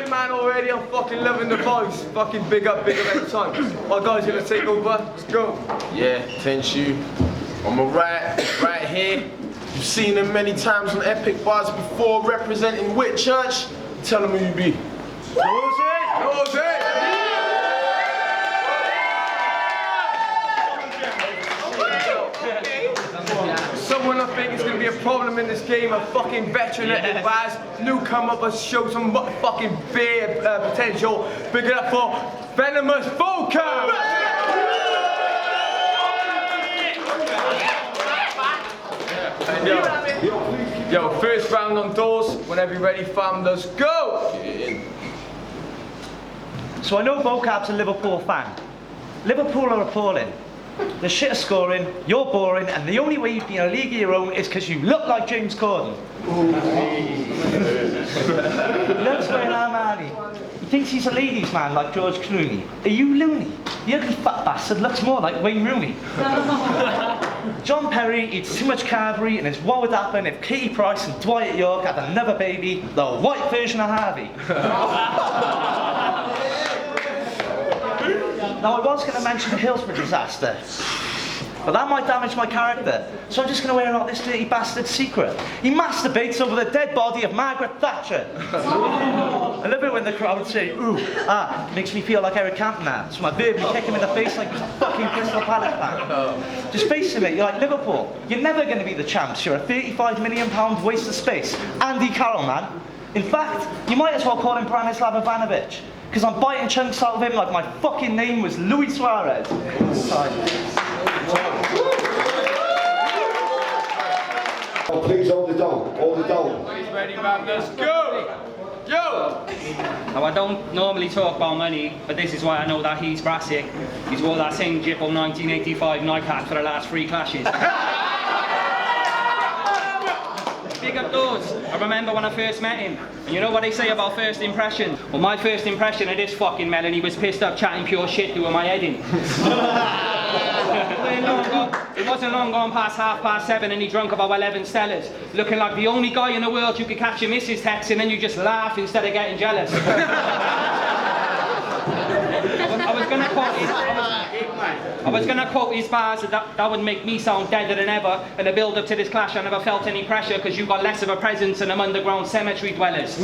it, man, already. I'm fucking loving the vibes. Fucking big up every time. My guys gonna take over. Let's go. Yeah, Tenchoo. I'm a right here. You've seen him many times on epic bars before, representing Whit Church. Tell him who you be. Someone I think is going to be a problem in this game, a fucking veteran at the bars, newcomer but show some fucking big potential. Big it up for Venomous Vocab! Yo, first round on doors, whenever you're ready fam, let's go! So I know Vocab's a Liverpool fan. Liverpool are appalling. The shit at scoring, you're boring, and the only way you'd be in a league of your own is because you look like James Corden. He loves wearing Armani. He thinks he's a ladies' man like George Clooney. Are you loony? The ugly fat bastard looks more like Wayne Rooney. John Perry eats too much carvery, and it's what would happen if Katie Price and Dwight York had another baby, the white version of Harvey. Now, I was going to mention the Hillsborough disaster, but that might damage my character, so I'm just going to wear out this dirty bastard's secret. He masturbates over the dead body of Margaret Thatcher. I love it when the crowd say, ooh, makes me feel like Eric Cantona, so I verbally kick him in the face like he's a fucking Crystal Palace fan. Just face it, you're like Liverpool. You're never going to be the champs. You're a £35 million waste of space. Andy Carroll, man. In fact, you might as well call him Branislav Ivanovic, because I'm biting chunks out of him like my fucking name was Luis Suarez. Oh, please hold it down, hold it down. Please ready, man, let's go! Yo! Now, I don't normally talk about money, but this is why I know that he's brassic. He's wore that same Jippo 1985 Nike hat for the last 3 clashes. Big up doors. I remember when I first met him, and you know what they say about first impression? Well, my first impression of this fucking melon, he was pissed up chatting pure shit doing my head in. It wasn't long gone past 7:30 and he drunk about 11 Stellas, looking like the only guy in the world you could catch your missus texting and you just laugh instead of getting jealous. I was gonna quote his bars that would make me sound deader than ever. And the build up to this clash, I never felt any pressure because you got less of a presence than them underground cemetery dwellers.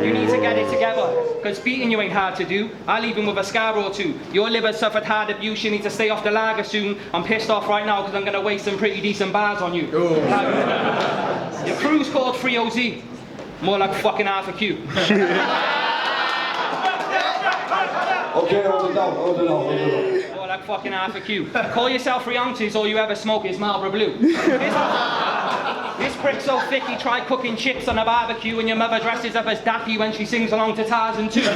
You need to get it together, because beating you ain't hard to do. I'll leave him with a scar or two. Your liver suffered hard abuse, you need to stay off the lager soon. I'm pissed off right now because I'm gonna waste some pretty decent bars on you. Your crew's called 3OZ. More like fucking half a Q. Okay, hold it down, hold it down, hold it down. More like fucking half a Q. Call yourself 3 ounces, all you ever smoke is Marlboro Blue. This prick's so thick he tried cooking chips on a barbecue, and your mother dresses up as Daffy when she sings along to Tarzan too.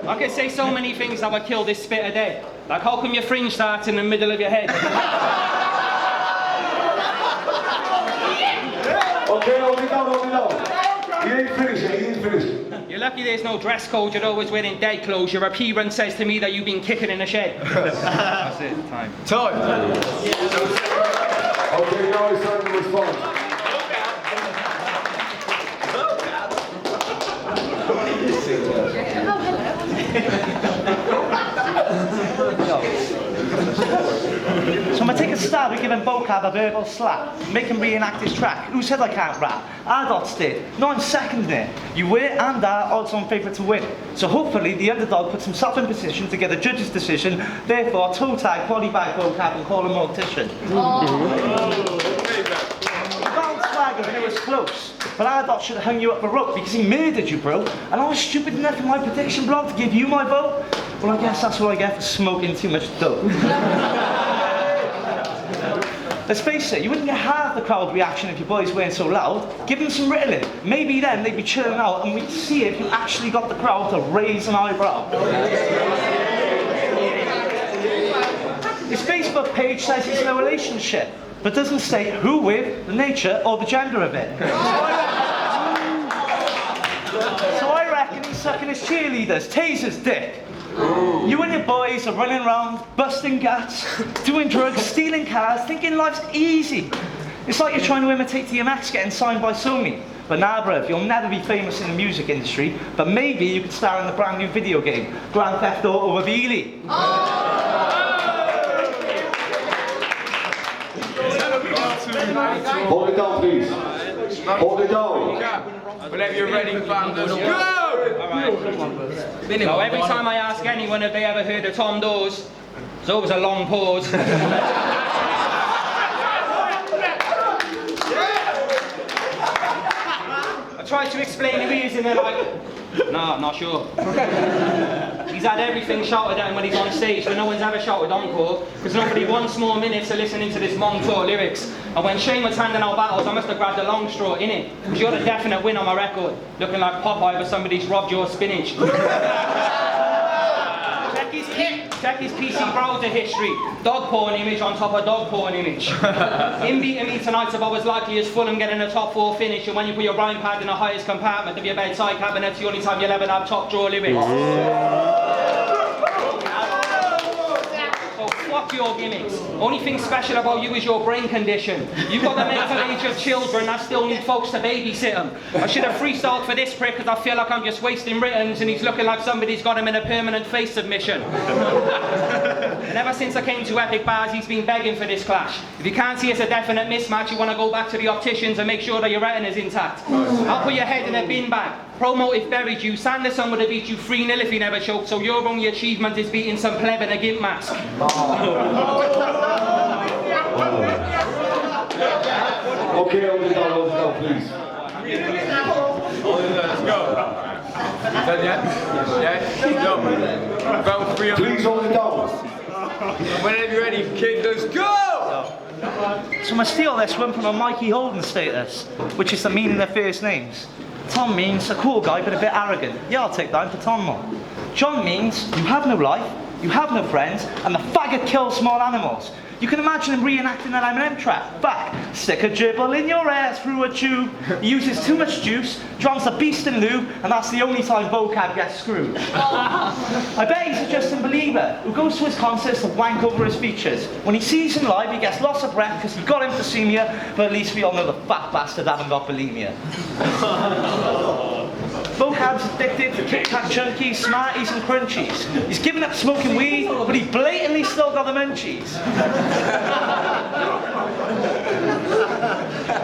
I could say so many things that would kill this spitter dead. Like, how come your fringe starts in the middle of your head? Okay, hold it down, hold it down. He ain't finished, he ain't finished. You're lucky there's no dress code, you're always wearing dead clothes. Your appearance says to me that you've been kicking in a shed. That's it, time. Time! Okay, now it's time to respond. So I'm going to take a stab at giving Vocab a verbal slap, make him reenact his track. Who said I can't rap? Ardots did. No, I'm seconding it. You were and are odds-on favourite to win. So hopefully the underdog puts himself in position to get a judge's decision, therefore toe tag, body bag Vocab and call him mortician. Bound swagger and it was close. But Ardots should have hung you up a rope because he murdered you, bro. And I was stupid enough in my prediction blog to give you my vote. Well, I guess that's what I get for smoking too much dope. Let's face it, you wouldn't get half the crowd reaction if your boys weren't so loud. Give them some riddling. Maybe then they'd be chilling out and we'd see if you actually got the crowd to raise an eyebrow. His Facebook page says he's in a relationship, but doesn't say who with, the nature, or the gender of it. So I reckon he's sucking his cheerleaders, Taser's dick. You and your boys are running around, busting guts, doing drugs, stealing cars, thinking life's easy. It's like you're trying to imitate DMX getting signed by Sony. But nah, bruv, you'll never be famous in the music industry, but maybe you could star in the brand new video game, Grand Theft Auto with Ely. Hold it down, please. Hold it down. Whenever you're ready, fam, let's go! So every time I ask anyone if they ever heard of Tom Dawes, there's always a long pause. I tried to explain who he is and they're like, no, not sure. He's had everything shouted at him when he's on stage, but no one's ever shouted encore, because nobody wants more minutes of listening to this Montour lyrics. And when Shane was handing out battles, I must have grabbed a long straw in it, because you're the definite win on my record, looking like Popeye, but somebody's robbed your spinach. Check his PC browser history. Dog porn image on top of dog porn image. Him beating me tonight's about as likely as Fulham getting a top 4 finish, and when you put your rhyme pad in the highest compartment of your bedside cabinet, it's the only time you'll ever have top drawer lyrics. So fuck your gimmicks. Only thing special about you is your brain condition. You've got the mental age of children that still need folks to babysit them. I should have freestyled for this prick because I feel like I'm just wasting writtens and he's looking like somebody's got him in a permanent face submission. And ever since I came to Epic Bars, he's been begging for this clash. If you can't see it's a definite mismatch, you want to go back to the opticians and make sure that your retina's intact. I'll put your head in a bin bag. Promo if buried you. Sanderson would have beat you 3-0 if he never choked, so your only achievement is beating some pleb in a gimp mask. Okay, hold it down, please. Let's go. Done yet? Yeah? Go. Round 3 on. Please hold it down. Whenever you're ready, kid, let's go! So I'm going to steal this one from a Mikey Holden status, which is the meaning of their first names. Tom means a cool guy but a bit arrogant. Yeah, I'll take that for Tom more. John means you have no life, you have no friends, and the faggot kills small animals. You can imagine him reenacting that M&M track. Back, stick a dribble in your ass through a tube. He uses too much juice, drowns the beast in lube, and that's the only time Vocab gets screwed. I bet he's a Justin Believer who goes to his concerts to wank over his features. When he sees him live, he gets lots of breath because he got him to see me, but at least we all know the fat bastard haven't got bulimia. Vocab's addicted to Kit Kat Chunkies, Smarties and Crunchies. He's given up smoking weed, but he blatantly still got the munchies.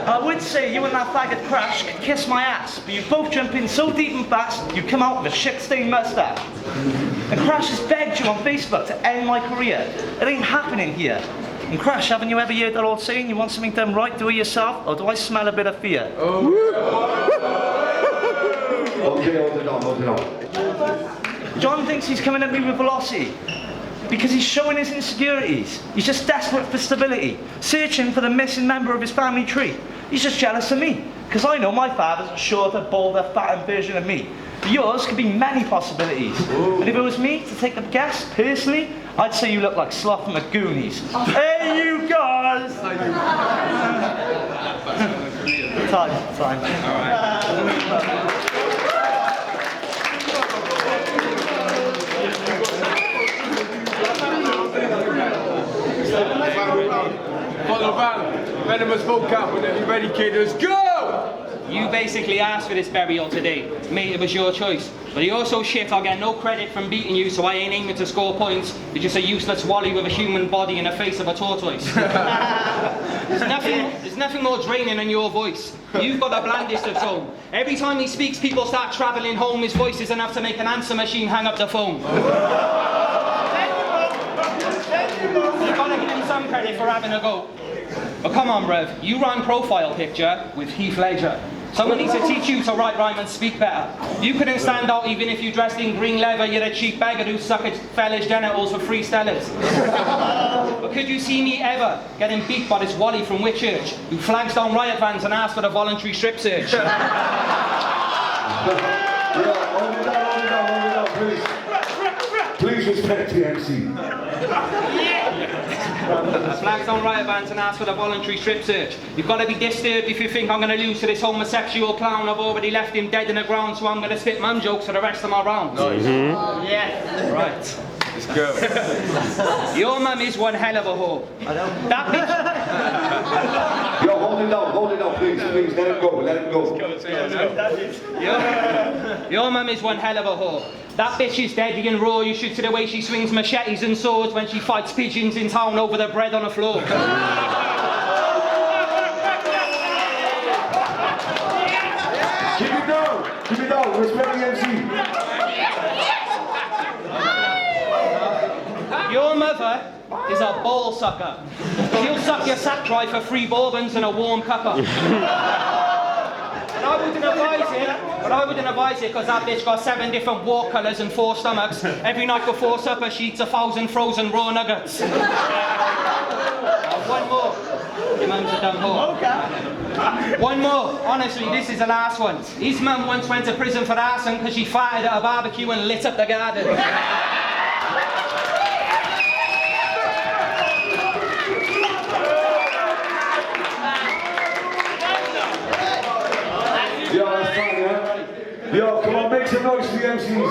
I would say you and that faggot Crash could kiss my ass, but you both jump in so deep and fast, you come out with a shit-stained mustache. And Crash has begged you on Facebook to end my career. It ain't happening here. And Crash, haven't you ever heard that old saying, you want something done right, do it yourself, or do I smell a bit of fear? Okay, hold it down, hold it down. John thinks he's coming at me with velocity because he's showing his insecurities. He's just desperate for stability, searching for the missing member of his family tree. He's just jealous of me because I know my father's a shorter, bolder, fatter version of me. But yours could be many possibilities. Ooh. And if it was me to take a guess, personally, I'd say you look like Sloth from the Goonies. Hey, you guys! Time. All right. Follow round. Venomous Vocab. Whenever you're ready, kid, let's go! You basically asked for this burial today. Mate, it was your choice. But you're so shit, I'll get no credit from beating you, so I ain't aiming to score points. You're just a useless wally with a human body and a face of a tortoise. There's nothing more draining than your voice. You've got the blandest of tone. Every time he speaks, people start travelling home. His voice is enough to make an answer machine hang up the phone. You've got to give him some credit for having a go. But come on, Rev, you rhyme profile picture with Heath Ledger. Someone needs to teach you to write rhyme and speak better. You couldn't stand out even if you dressed in green leather. You're a cheap beggar who sucked fellas' genitals for free stellars. But could you see me ever getting beat by this Wally from Whitchurch who flags down riot vans and asks for the voluntary strip search? Yeah, hold it down, please. Please respect the MC. Flags down riot vans and ask for the voluntary strip search. You've got to be disturbed if you think I'm going to lose to this homosexual clown. I've already left him dead in the ground, so I'm going to spit mum jokes for the rest of my rounds. Nice. Yeah. Right. Let's go. Your mum is one hell of a whore. That bitch. Yo, hold it down, please. let him go, let him go. Your mum is one hell of a whore. That bitch is deadly and raw. You should see the way she swings machetes and swords when she fights pigeons in town over the bread on the floor. Keep it down, respect the MC. Your mother is a ball sucker. She'll suck your sack dry for 3 bourbons and a warm cuppa. I wouldn't advise it because that bitch got 7 different war colours and 4 stomachs. Every night before supper she eats 1,000 frozen raw nuggets. One more. Your mum's a dumb whore. Okay. One more. Honestly, this is the last one. His mum once went to prison for arson because she farted at a barbecue and lit up the garden. Yo, that's fine, yeah? Yo, come on, make some noise for the MCs.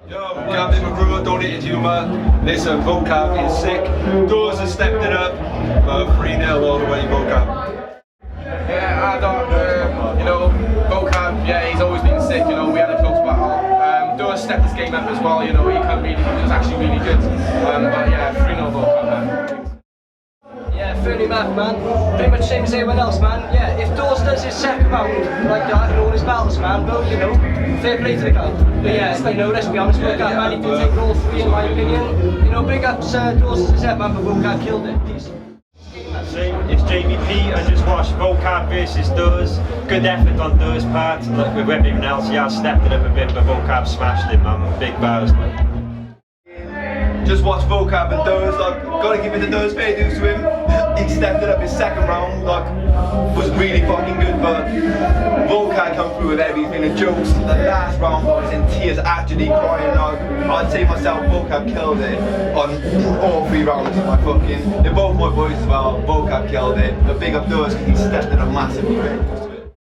Yo, Vocab is my brewer, don't eat humour. Listen, Vocab is sick. Dors has stepped it up. 3-0 all the way, Vocab. Yeah, I don't, Vocab, yeah, he's always been sick, we had a close battle. Dors stepped his game up as well, he was actually really good. But yeah, 3-0 Vocab, man. Yeah, fairly mad, man. Pretty much same as everyone else, man. Yeah, if Dors does his second round like that in all his battles, man, well, fair play to the guy. But yeah, let's be honest, Vocab, man, he did take all 3 in my opinion. Big ups, Dors as his head, man, but Vocab killed it. Peace. It's Jamie P. I just watched Vocab Vs Dors. Good effort on Dors' part. Look, with everyone else, yeah, stepped it up a bit, but Vocab smashed him, man. Big bars. Just watch Vocab and Dors, gotta give it to Dors fair dues to him. He stepped it up his second round, was really fucking good, but Vocab come through with everything, the jokes. The last round I was in tears, actually crying. I'd say myself, Vocab killed it on all 3 rounds. They're both my boys as well. Vocab killed it. But big up Dors because he stepped it up massively.